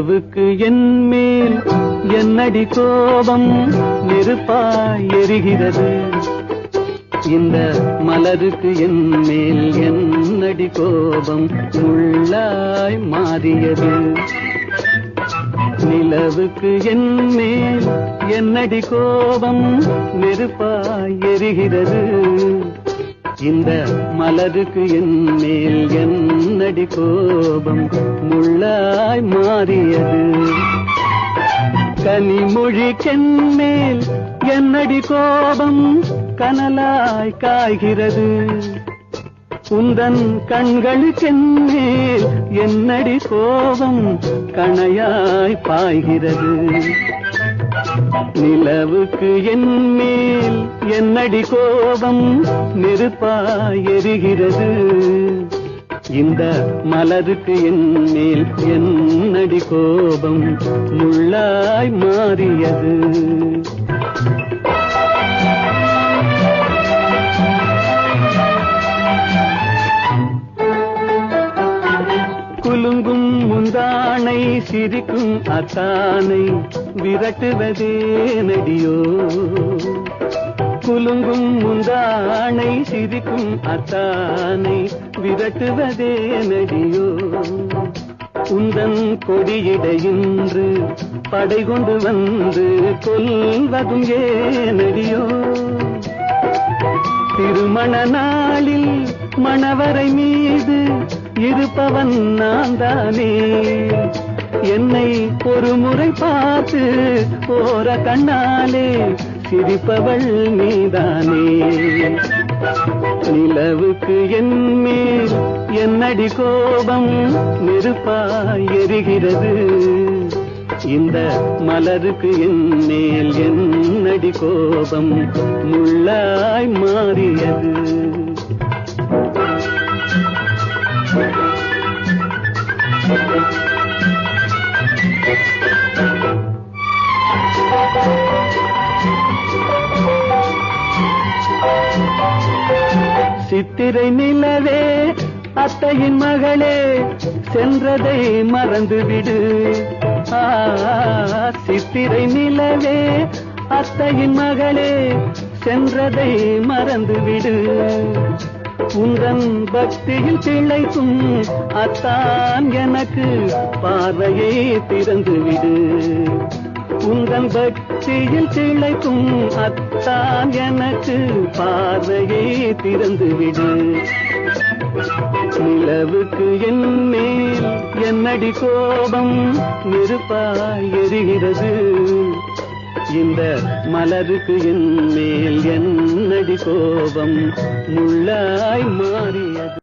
நிலவுக்கு என் மேல் என்னடி கோபம் நெருப்பாய் எரிகிறது. இந்த மலருக்கு என் மேல் என்னடி கோபம் முள்ளாய் மாறியது. நிலவுக்கு என் மேல் என்னடி கோபம் நெருப்பாய் எரிகிறது. இந்த மலருக்கு என் மேல் என்னடி கோபம் முள்ளாய் மாறியது. கனிமொழிக்கென் மேல் என்னடி கோபம் கனலாய் காய்கிறது. உந்தன் கண்களுக்கென் மேல் என்னடி கோபம் கணையாய் பாய்கிறது. நிலவுக்கு என் மேல் என்னடி கோபம் நெருப்பாய் எரிகிறது. இந்த மலருக்கு என் மேல் என்னடி கோபம் முள்ளாய் மாறியது. குலுங்கும் முந்தானை சிரிக்கும் அத்தானை விரட்டுவதே நடியோ. குலுங்கும் முந்தானை சிரிக்கும் அத்தானை விரட்டுவதே நடியோ. உந்தன் கொடியிடையின்று படை கொண்டு வந்து கொல்வதும் ஏனடியோ. திருமண நாளில் மணவரை மீது இருப்பவன் நான் தானே. என்னை ஒரு முறை பார்த்து ஓர கண்ணாலே சிரிப்பவள் நீதானே. நிலவுக்கு என் மேல் என்னடி கோபம் நெருப்பாய் எரிகிறது. இந்த மலருக்கு என் மேல் என்னடி கோபம் முள்ளாய் மாறியது. சித்திரை நிலவே அத்தையின் மகளே சென்றதை மறந்துவிடு. சித்திரை நிலவே அத்தையின் மகளே சென்றதை மறந்துவிடு. உந்தன் பக்தியில் திளைக்கும் அத்தான் எனக்கு பார்வையை திறந்துவிடு. உந்தன் பக்தியில் திளைக்கும் அத்தான் எனக்கு பார்வையை திறந்துவிடு. நிலவுக்கு என் மேல் என்னடி கோபம் நெருப்பாய் எரிகிறது. இந்த மலருக்கு என் மேல் என்னடி கோபம் முள்ளாய் மாறியது.